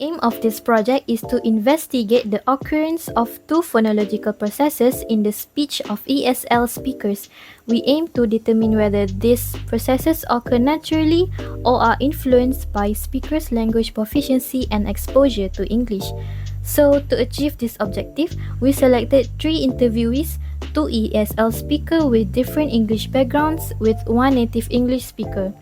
aim of this project is to investigate the occurrence of two phonological processes in the speech of ESL speakers. We aim to determine whether these processes occur naturally or are influenced by speakers' language proficiency and exposure to English. So, to achieve this objective, we selected 3 interviewees, 2 ESL speakers with different English backgrounds with 1 native English speaker.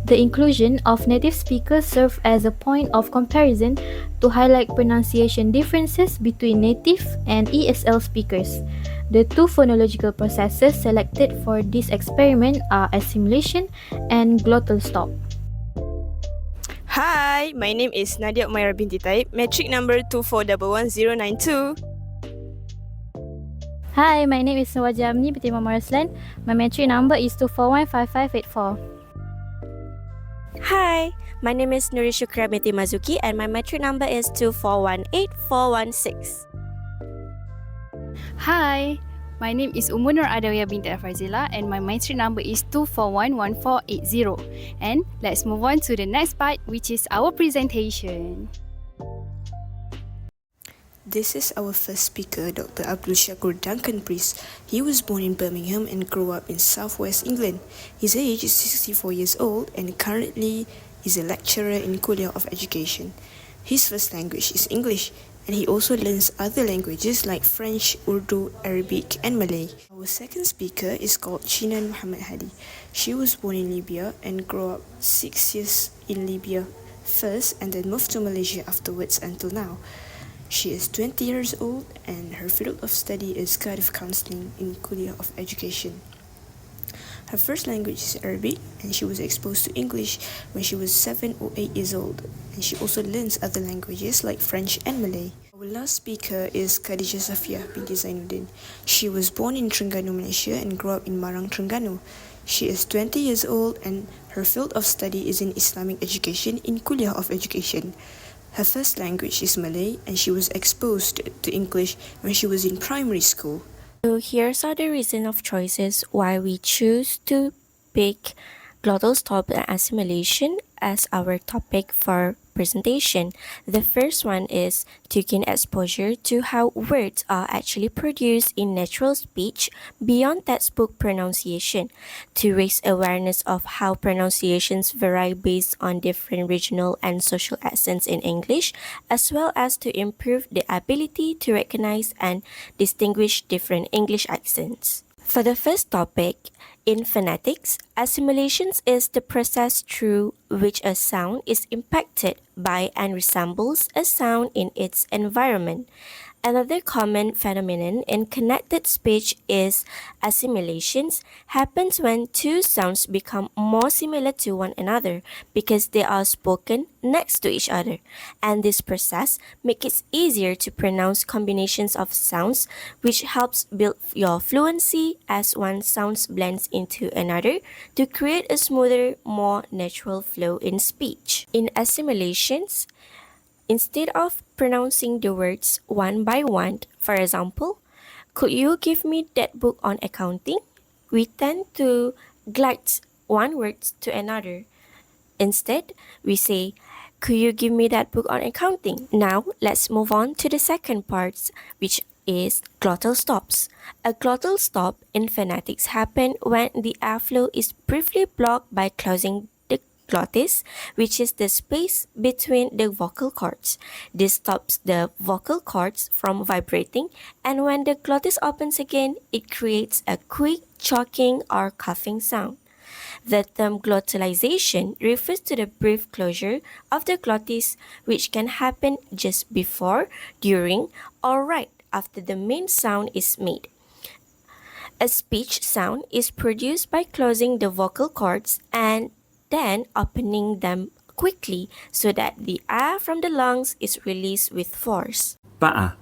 The inclusion of native speakers served as a point of comparison to highlight pronunciation differences between native and ESL speakers. The 2 phonological processes selected for this experiment are assimilation and glottal stop. Hi, my name is Nadia Umairah Binti Taip, metric number 2411092. Hi, my name is Wajihah Amni, Fatimah Roslan. My metric number is 2415584. Hi, my name is Nurin Syukriah binti Mazuki and my metric number is 2418416. Hi, my name is Ummu Adawiyah binti Fadzilah and my metric number is 2411480. And let's move on to the next part, which is our presentation. This is our first speaker, Dr. Abdul Shakur Duncan Priest. He was born in Birmingham and grew up in southwest England. His age is 64 years old and currently is a lecturer in Kuliah of Education. His first language is English and he also learns other languages like French, Urdu, Arabic and Malay. Our second speaker is called Chinan Muhammad Hadi. She was born in Libya and grew up 6 years in Libya first and then moved to Malaysia afterwards until now. She is 20 years old and her field of study is Cardiff Counselling in Kuliah of Education. Her first language is Arabic and she was exposed to English when she was 7 or 8 years old, and she also learns other languages like French and Malay. Our last speaker is Khadijah Safiah binti Zainuddin. She was born in Terengganu, Malaysia and grew up in Marang, Terengganu. She is 20 years old and her field of study is in Islamic education in Kuliah of Education. Her first language is Malay and she was exposed to English when she was in primary school. So here's are the reason of choices why we choose to pick glottal stop and assimilation as our topic for presentation. The first one is to gain exposure to how words are actually produced in natural speech beyond textbook pronunciation, to raise awareness of how pronunciations vary based on different regional and social accents in English, as well as to improve the ability to recognize and distinguish different English accents. For the first topic, in phonetics, assimilations is the process through which a sound is impacted by and resembles a sound in its environment. Another common phenomenon in connected speech is assimilations happens when two sounds become more similar to one another because they are spoken next to each other, and this process makes it easier to pronounce combinations of sounds, which helps build your fluency as one sound blends into another to create a smoother, more natural flow in speech. In assimilations, instead of pronouncing the words one by one, for example, could you give me that book on accounting? We tend to glide one word to another. Instead, we say, could you give me that book on accounting? Now, let's move on to the second part, which is glottal stops. A glottal stop in phonetics happens when the airflow is briefly blocked by closing the glottis, which is the space between the vocal cords. This stops the vocal cords from vibrating, and when the glottis opens again, it creates a quick choking or coughing sound. The term glottalization refers to the brief closure of the glottis, which can happen just before, during, or right after the main sound is made. A speech sound is produced by closing the vocal cords and then opening them quickly so that the air from the lungs is released with force. Pa'a.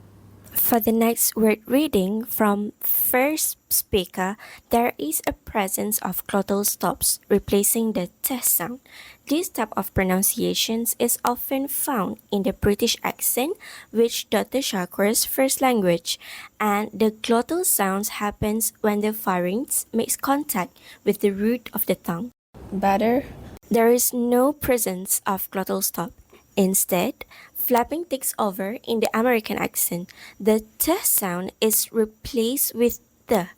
For the next word reading from first speaker, there is a presence of glottal stops replacing the t sound. This type of pronunciations is often found in the British accent, which Dr. Shakur's first language, and the glottal sounds happens when the pharynx makes contact with the root of the tongue. Butter. There is no presence of glottal stop. Instead, flapping takes over in the American accent. The t sound is replaced with the.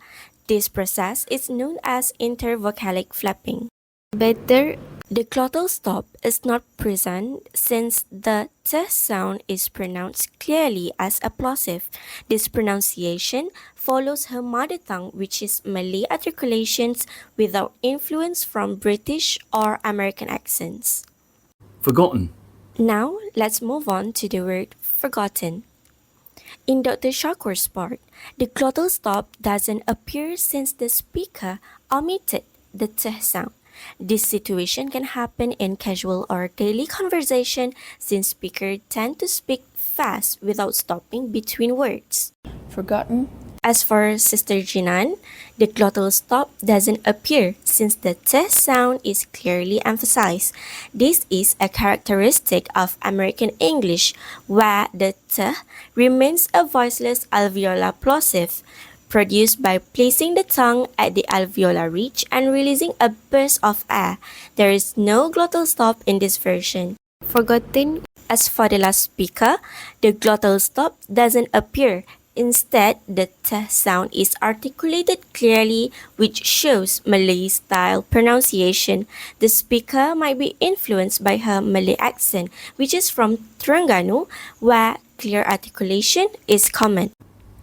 This process is known as intervocalic flapping. Better, The glottal stop is not present since the t sound is pronounced clearly as a plosive. This pronunciation follows her mother tongue, which is Malay articulations without influence from British or American accents. Forgotten. Now, let's move on to the word forgotten. In Dr. Shakur's part, the glottal stop doesn't appear since the speaker omitted the t sound. This situation can happen in casual or daily conversation since speakers tend to speak fast without stopping between words. Forgotten. As for Sister Jinan, the glottal stop doesn't appear since the t sound is clearly emphasized. This is a characteristic of American English where the t remains a voiceless alveolar plosive, produced by placing the tongue at the alveolar ridge and releasing a burst of air. There is no glottal stop in this version. forgotten, As for the last speaker, the glottal stop doesn't appear. Instead, the t sound is articulated clearly, which shows Malay-style pronunciation. The speaker might be influenced by her Malay accent, which is from Terengganu, where clear articulation is common.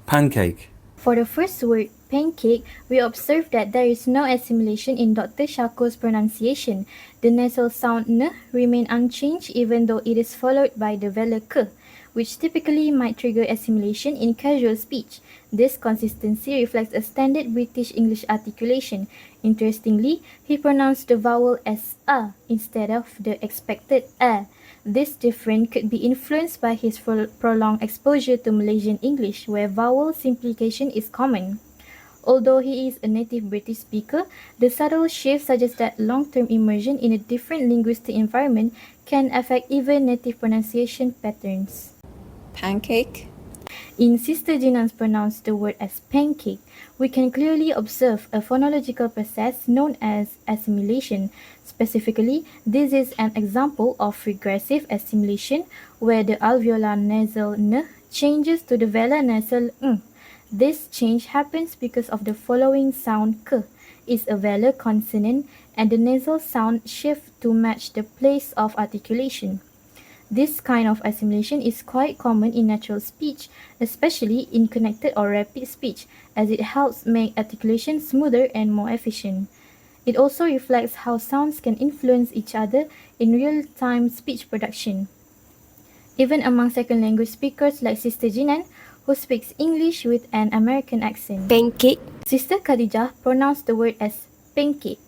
Pancake. For the first word, pancake, we observe that there is no assimilation in Dr. Shakur's pronunciation. The nasal sound n remain unchanged even though it is followed by the vowel k, which typically might trigger assimilation in casual speech. This consistency reflects a standard British English articulation. Interestingly, he pronounced the vowel as a instead of the expected a. This difference could be influenced by his prolonged exposure to Malaysian English, where vowel simplification is common. Although he is a native British speaker, the subtle shift suggests that long-term immersion in a different linguistic environment can affect even native pronunciation patterns. Pancake. In Sister Jinan's pronounced the word as pancake, we can clearly observe a phonological process known as assimilation. Specifically, this is an example of regressive assimilation where the alveolar nasal n changes to the velar nasal ng. This change happens because of the following sound k is a velar consonant and the nasal sound shifts to match the place of articulation. This kind of assimilation is quite common in natural speech, especially in connected or rapid speech, as it helps make articulation smoother and more efficient. It also reflects how sounds can influence each other in real-time speech production. Even among second language speakers like Sister Jinan, who speaks English with an American accent. Pancake. Sister Khadijah pronounced the word as pancake.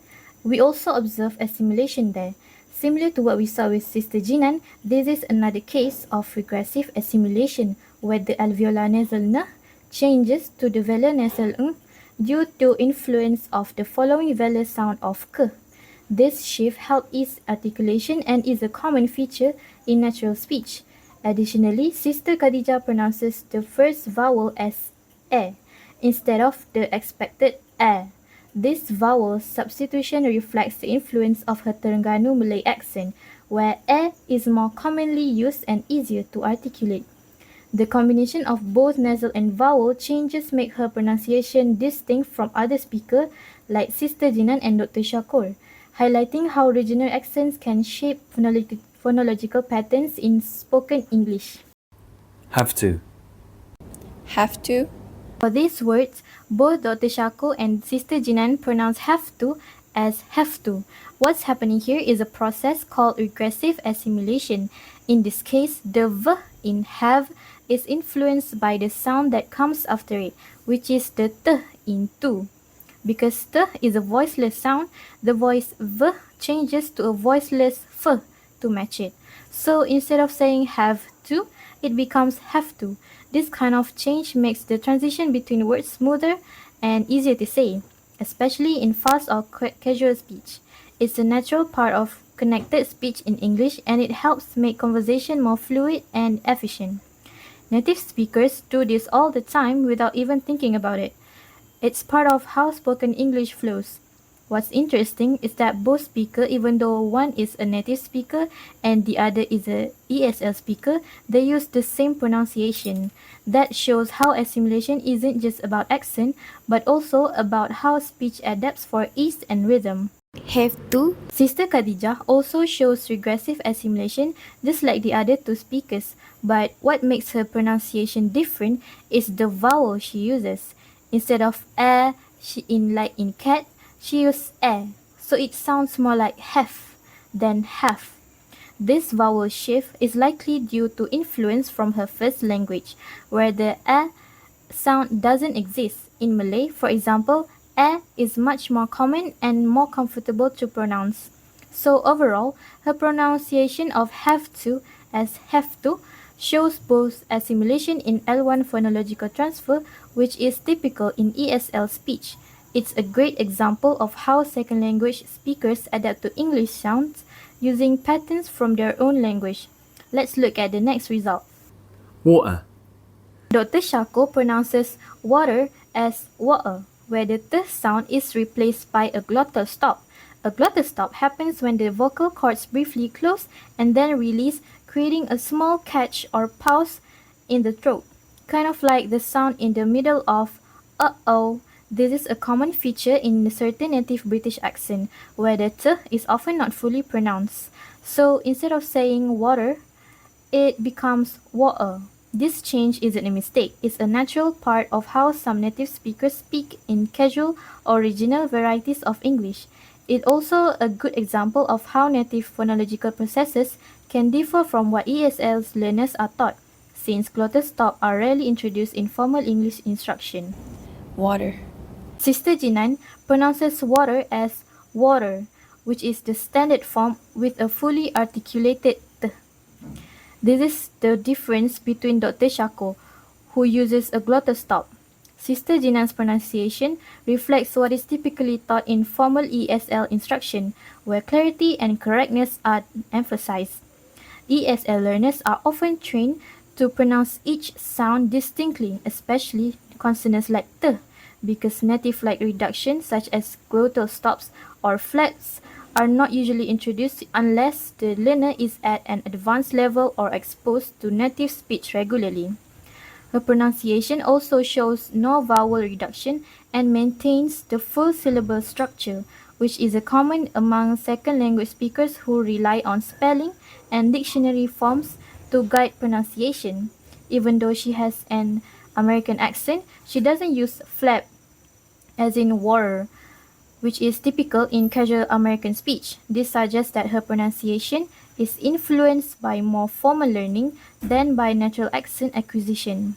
We also observe assimilation there. Similar to what we saw with Sister Jinan, this is another case of regressive assimilation where the alveolar nasal n changes to the velar nasal ng due to influence of the following velar sound of k. This shift helps ease articulation and is a common feature in natural speech. Additionally, Sister Khadijah pronounces the first vowel as a instead of the expected a. This vowel substitution reflects the influence of her Terengganu Malay accent, where a is more commonly used and easier to articulate. The combination of both nasal and vowel changes make her pronunciation distinct from other speakers like Sister Jinan and Dr. Shakur, highlighting how regional accents can shape phonological patterns in spoken English. Have to. Have to. For these words, both Dr. Shakur and Sister Jinan pronounce have to as have to. What's happening here is a process called regressive assimilation. In this case, the v in have is influenced by the sound that comes after it, which is the t in to. Because t is a voiceless sound, the voice v changes to a voiceless f to match it. So instead of saying have to, it becomes have to. This kind of change makes the transition between words smoother and easier to say, especially in fast or casual speech. It's a natural part of connected speech in English and it helps make conversation more fluid and efficient. Native speakers do this all the time without even thinking about it. It's part of how spoken English flows. What's interesting is that both speakers, even though one is a native speaker and the other is a ESL speaker, they use the same pronunciation. That shows how assimilation isn't just about accent, but also about how speech adapts for ease and rhythm. Have to. Sister Khadijah also shows regressive assimilation just like the other two speakers, but what makes her pronunciation different is the vowel she uses. Instead of in cat, she uses so it sounds more like have than have. This vowel shift is likely due to influence from her first language, where the sound doesn't exist. In Malay, for example, is much more common and more comfortable to pronounce. So overall, her pronunciation of have to as have to shows both assimilation in L1 phonological transfer, which is typical in ESL speech. It's a great example of how second language speakers adapt to English sounds using patterns from their own language. Let's look at the next result. Water. Dr. Shako pronounces water as water, where the t sound is replaced by a glottal stop. A glottal stop happens when the vocal cords briefly close and then release, creating a small catch or pause in the throat, kind of like the sound in the middle of uh-oh. This is a common feature in a certain native British accent, where the t is often not fully pronounced. So instead of saying water, it becomes water. This change isn't a mistake, it's a natural part of how some native speakers speak in casual or regional varieties of English. It's also a good example of how native phonological processes can differ from what ESL's learners are taught, since glottal stops are rarely introduced in formal English instruction. Water. Sister Jinan pronounces water as water, which is the standard form with a fully articulated t. This is the difference between Dr. Shako, who uses a glottal stop. Sister Jinan's pronunciation reflects what is typically taught in formal ESL instruction, where clarity and correctness are emphasized. ESL learners are often trained to pronounce each sound distinctly, especially consonants like t, because native-like reductions such as glottal stops or flaps are not usually introduced unless the learner is at an advanced level or exposed to native speech regularly. Her pronunciation also shows no vowel reduction and maintains the full syllable structure, which is common among second language speakers who rely on spelling and dictionary forms to guide pronunciation. Even though she has an American accent, she doesn't use flap, as in water, which is typical in casual American speech. This suggests that her pronunciation is influenced by more formal learning than by natural accent acquisition.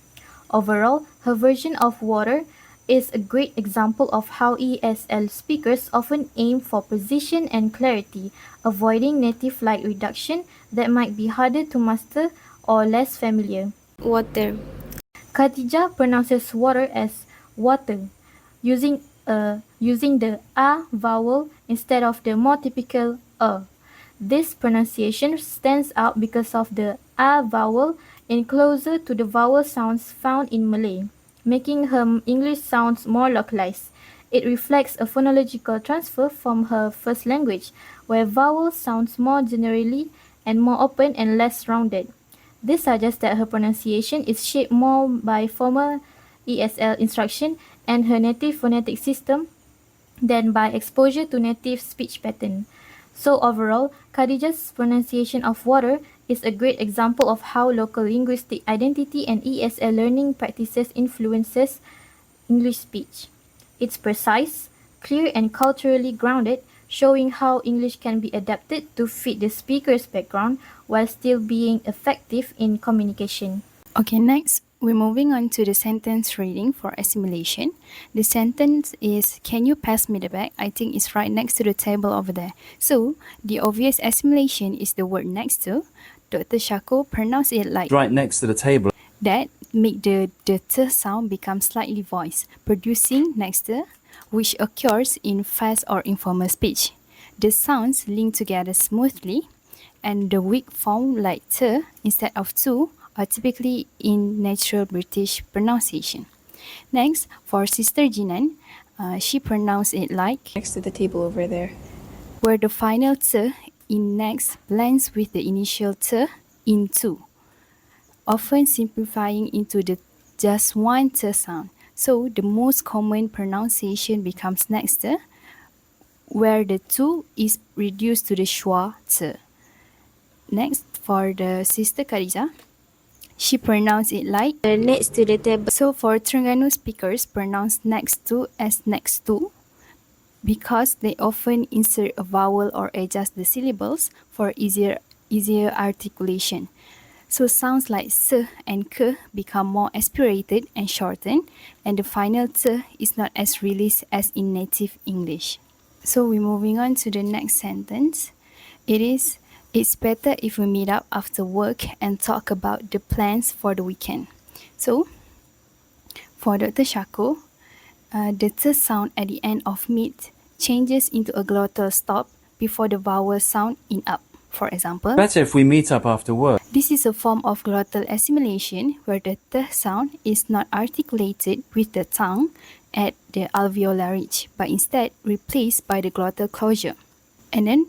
Overall, her version of water is a great example of how ESL speakers often aim for precision and clarity, avoiding native-like reduction that might be harder to master or less familiar. Water. Khadijah pronounces water as water, using the a vowel instead of the more typical a. This pronunciation stands out because of the a vowel in closer to the vowel sounds found in Malay, making her English sounds more localized. It reflects a phonological transfer from her first language, where vowel sounds more generally and more open and less rounded. This suggests that her pronunciation is shaped more by formal ESL instruction and her native phonetic system than by exposure to native speech pattern. So overall, Khadijah's pronunciation of water is a great example of how local linguistic identity and ESL learning practices influences English speech. It's precise, clear and culturally grounded, showing how English can be adapted to fit the speaker's background while still being effective in communication. Okay, next, we're moving on to the sentence reading for assimilation. The sentence is, can you pass me the bag? I think it's right next to the table over there. So, the obvious assimilation is the word next to. Dr. Shako pronounced it like Right next to the table. that, make the t sound become slightly voiced, producing next to, which occurs in fast or informal speech. The sounds link together smoothly, and the weak form like t instead of to are typically in natural British pronunciation. Next, for Sister Jinan, She pronounced it like, Next to the table over there. where the final t in next blends with the initial t into, often simplifying into the just one t sound. So the most common pronunciation becomes next t, where the two is reduced to the schwa t. Next, for the sister Khadija, she pronounced it like Next to the table. So for Terengganu speakers, pronounce next to as next to because they often insert a vowel or adjust the syllables for easier articulation. So sounds like s and k become more aspirated and shortened, and the final t is not as released as in native English. So we're moving on to the next sentence. It's better if we meet up after work and talk about the plans for the weekend. So for Dr. Shako, the t sound at the end of meet changes into a glottal stop before the vowel sound in up. For example, Better if we meet up after work. this is a form of glottal assimilation where the t sound is not articulated with the tongue at the alveolar ridge, but instead replaced by the glottal closure. And then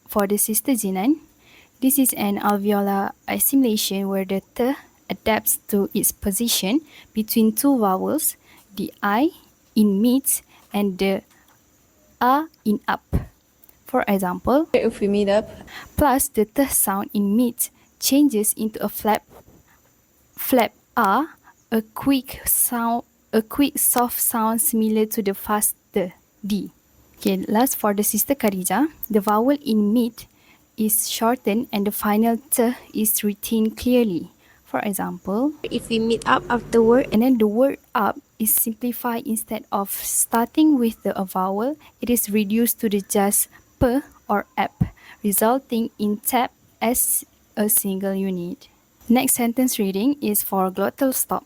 for the sister Jinan, this is an alveolar assimilation where the t adapts to its position between two vowels, the I in mid and the a in up. For example, If we meet up, plus the t sound in mid changes into a flap a, a quick soft sound similar to the fast d. Okay, last for the sister Khadija, the vowel in mid is shortened and the final t is retained clearly. For example, If we meet up after work. and then the word up is simplified. Instead of starting with the vowel, it is reduced to the just p or ap, resulting in tap as a single unit. Next sentence reading is for glottal stop.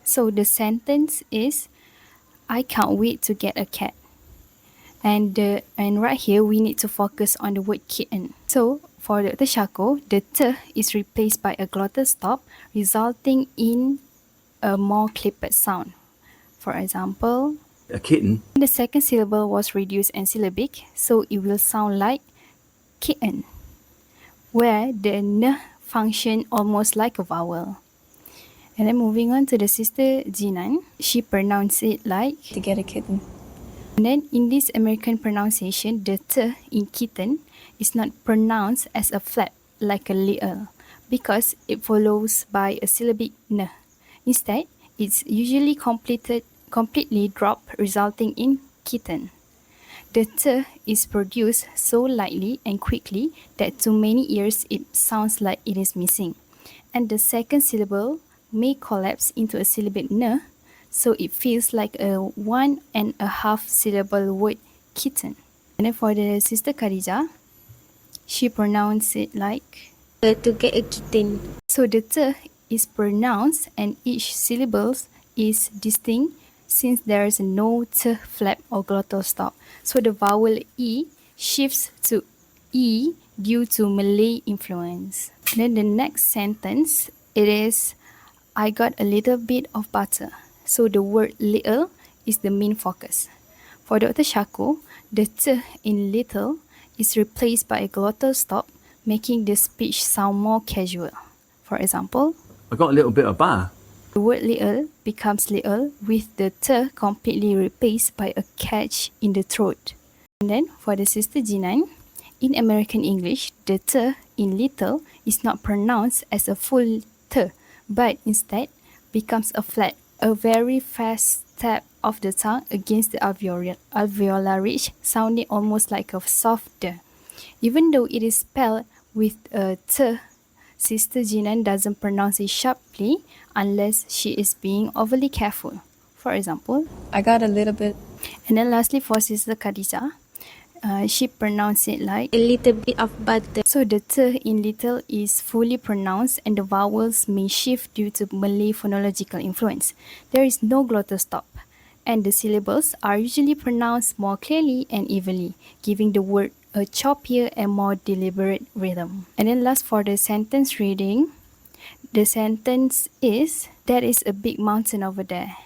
So the sentence is, I can't wait to get a cat. And right here we need to focus on the word kitten. So for Dr. Shako, the t is replaced by a glottal stop, resulting in a more clipped sound. For example, A kitten. the second syllable was reduced and syllabic, so it will sound like kitten, where the n function almost like a vowel. And then moving on to the sister Jinan, she pronounced it like, to get a kitten. and then in this American pronunciation, the t in kitten is not pronounced as a flap like a little because it follows by a syllabic n. Instead, it's usually completely dropped, resulting in kitten. The t is produced so lightly and quickly that to many ears it sounds like it is missing. And the second syllable may collapse into a syllabic n, so it feels like a 1.5 syllable word kitten. And then for the sister Khadija, she pronounced it like, To get a kitten. so the t is pronounced and each syllable is distinct since there is no t flap or glottal stop. So the vowel e shifts to e due to Malay influence. Then the next sentence, it is, I got a little bit of butter. So the word little is the main focus. For Dr. Shako, the t in little is replaced by a glottal stop, making the speech sound more casual. For example, I got a little bit of butter. the word little becomes little with the t completely replaced by a catch in the throat. And then for the sister Jinan, in American English, the t in little is not pronounced as a full t, but instead becomes a flat, a very fast tap of the tongue against the alveolar ridge, sounding almost like a soft d. Even though it is spelled with a t, Sister Jinan doesn't pronounce it sharply unless she is being overly careful. For example, I got a little bit. and then lastly for Sister Khadija, she pronounced it like, A little bit of butter. so the t in little is fully pronounced and the vowels may shift due to Malay phonological influence. There is no glottal stop, and the syllables are usually pronounced more clearly and evenly, giving the word a choppier and more deliberate rhythm. And then last for the sentence reading, the sentence is, there is a big mountain over there.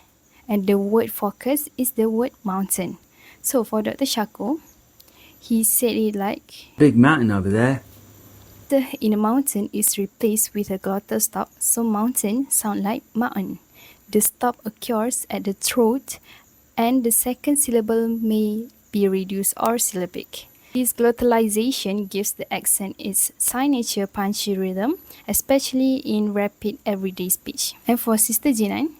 and the word focus is the word mountain. So for Dr. Shako, he said it like Big mountain over there. the in a mountain is replaced with a glottal stop, so mountain sound like mountain. The stop occurs at the throat and the second syllable may be reduced or syllabic. This glottalization gives the accent its signature punchy rhythm, especially in rapid everyday speech. And for Sister Jinan,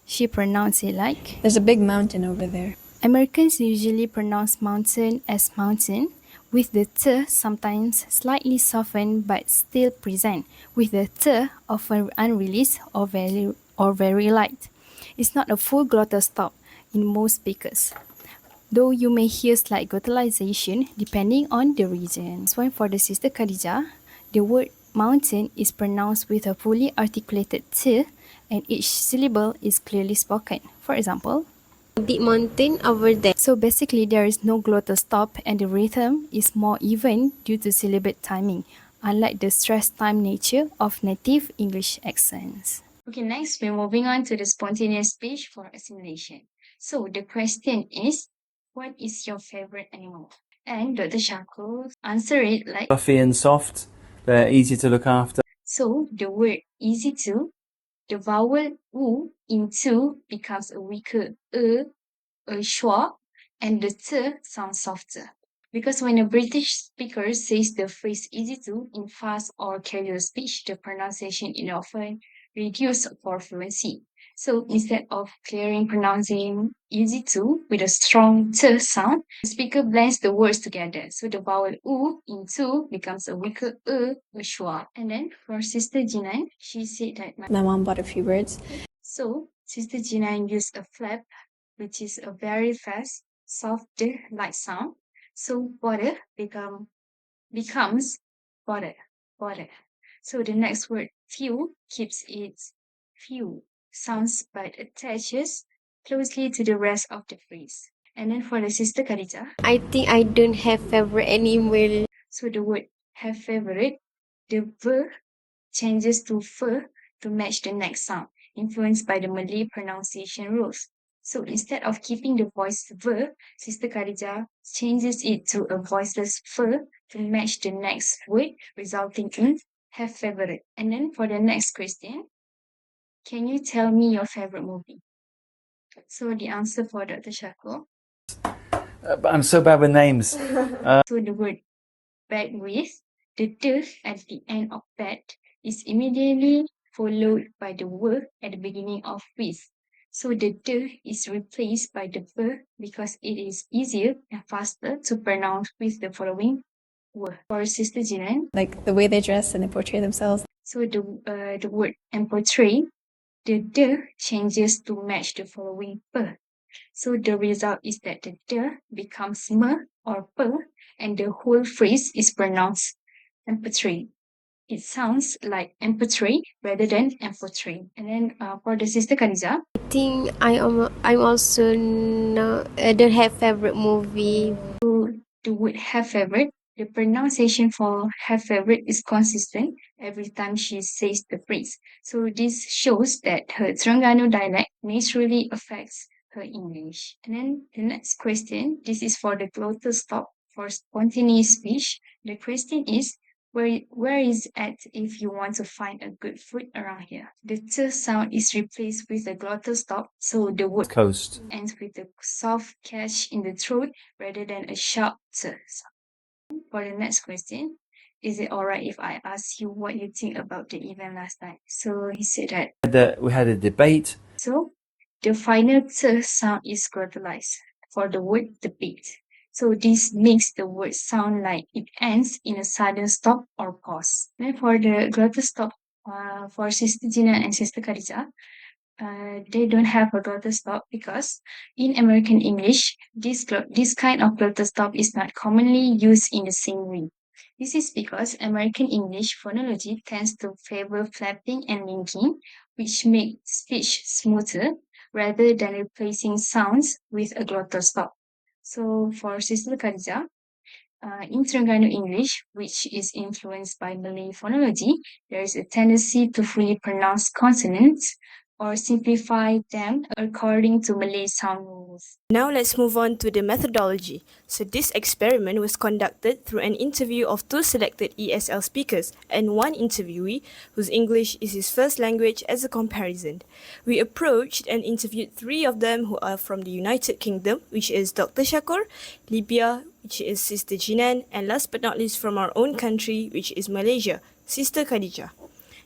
she pronounced it like There's a big mountain over there. Americans usually pronounce mountain as mountain, with the t sometimes slightly softened but still present, with the t often unreleased or very light. It's not a full glottal stop in most speakers, though you may hear slight glottalization depending on the region. So for the Sister Khadija, the word mountain is pronounced with a fully articulated t and each syllable is clearly spoken. For example, big mountain over there. so basically there is no glottal stop and the rhythm is more even due to syllable timing, unlike the stress time nature of native English accents. Okay, next we're moving on to the spontaneous speech for assimilation. So the question is, what is your favorite animal? And Dr. Shako answer it like, Fluffy and soft. They're easy to look after. so the word easy to, the vowel u in to becomes a weaker a schwa, and the t sounds softer. Because when a British speaker says the phrase easy to in fast or casual speech, the pronunciation is often reduced for fluency. So instead of clearing pronouncing easy to with a strong t sound, the speaker blends the words together. So the vowel u in to becomes a weaker a schwa. And then for Sister Jinan, she said that My mom bought a few birds. so Sister Jinan used a flap, which is a very fast, soft, light sound. So water becomes water, water. So the next word few keeps its few sounds but attaches closely to the rest of the phrase. And then for the Sister Khadija, I think I don't have favorite animal. so the word have favorite, the verb changes to fur to match the next sound, influenced by the Malay pronunciation rules. So instead of keeping the voiced verb, Sister Khadija changes it to a voiceless fur to match the next word, resulting in have favorite. And then for the next question, can you tell me your favorite movie? So the answer for Dr. Shako. But I'm so bad with names. So the word bad with, the d at the end of bad is immediately followed by the word at the beginning of with. So the d is replaced by the v because it is easier and faster to pronounce with the following word. For Sister Jinan, Like the way they dress and they portray themselves. so the word and portray, the d changes to match the following p. So the result is that the d becomes m or p, and the whole phrase is pronounced empatry. It sounds like empatry rather than empatry. And then for the Sister Khadija, I think I'm also no, I don't have favorite movie. the word have favorite, the pronunciation for have favorite is consistent every time she says the phrase. So this shows that her Terengganu dialect naturally affects her English. And then the next question, this is for the glottal stop for spontaneous speech. The question is, where is at if you want to find a good food around here? The t sound is replaced with a glottal stop, so the word Coast. ends with a soft catch in the throat rather than a sharp t sound. For the next question, is it alright if I ask you what you think about the event last night? So he said that We had a debate. so the final t sound is glottalized for the word debate. So this makes the word sound like it ends in a sudden stop or pause. Then for the glottal stop, for Sister Gina and Sister Khadija, they don't have a glottal stop because in American English, this kind of glottal stop is not commonly used in the same way. This is because American English phonology tends to favor flapping and linking, which make speech smoother rather than replacing sounds with a glottal stop. So for Sister Khadija, in Terengganu English, which is influenced by Malay phonology, there is a tendency to fully pronounce consonants or simplify them according to Malay sound rules. Now let's move on to the methodology. So this experiment was conducted through an interview of 2 selected ESL speakers and 1 interviewee whose English is his first language as a comparison. We approached and interviewed 3 of them who are from the United Kingdom, which is Dr. Shakur, Libya, which is Sister Jinan, and last but not least from our own country, which is Malaysia, Sister Khadijah.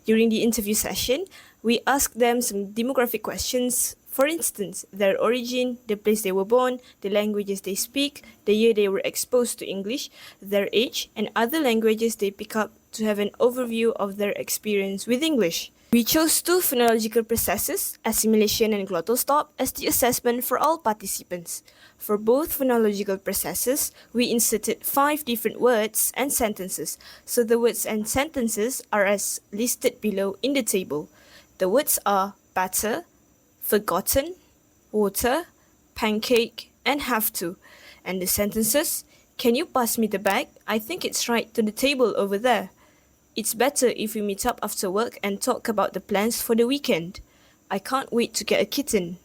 During the interview session, we asked them some demographic questions. For instance, their origin, the place they were born, the languages they speak, the year they were exposed to English, their age, and other languages they pick up to have an overview of their experience with English. We chose 2 phonological processes, assimilation and glottal stop, as the assessment for all participants. For both phonological processes, we inserted 5 different words and sentences, so the words and sentences are as listed below in the table. The words are batter, forgotten, water, pancake, and have to. And the sentences, can you pass me the bag? I think it's right to the table over there. It's better if we meet up after work and talk about the plans for the weekend. I can't wait to get a kitten.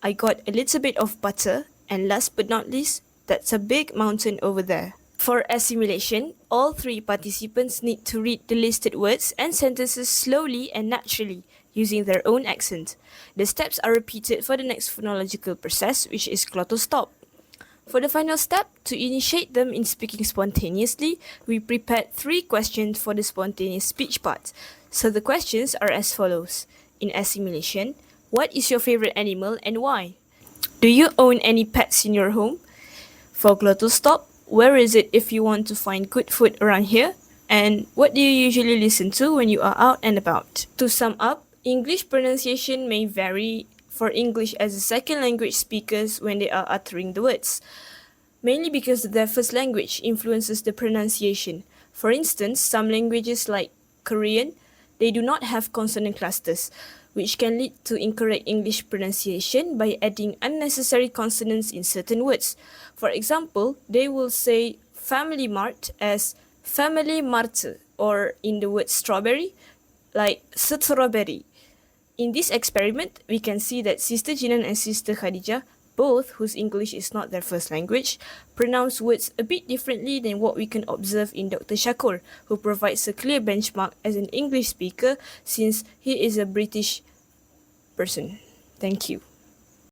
I got a little bit of butter, and last but not least, that's a big mountain over there. For assimilation, all 3 participants need to read the listed words and sentences slowly and naturally, using their own accent. The steps are repeated for the next phonological process, which is glottal stop. For the final step, to initiate them in speaking spontaneously, we prepared 3 questions for the spontaneous speech part. So the questions are as follows. In assimilation, what is your favorite animal and why? Do you own any pets in your home? For glottal stop, where is it if you want to find good food around here? And what do you usually listen to when you are out and about? To sum up, English pronunciation may vary for English as a second language speakers when they are uttering the words, mainly because their first language influences the pronunciation. For instance, some languages like Korean, they do not have consonant clusters, which can lead to incorrect English pronunciation by adding unnecessary consonants in certain words. For example, they will say family mart as family mart, or in the word strawberry, like strawberry. In this experiment, we can see that Sister Jinan and Sister Khadijah, both whose English is not their first language, pronounce words a bit differently than what we can observe in Dr. Shakur, who provides a clear benchmark as an English speaker since he is a British person. Thank you.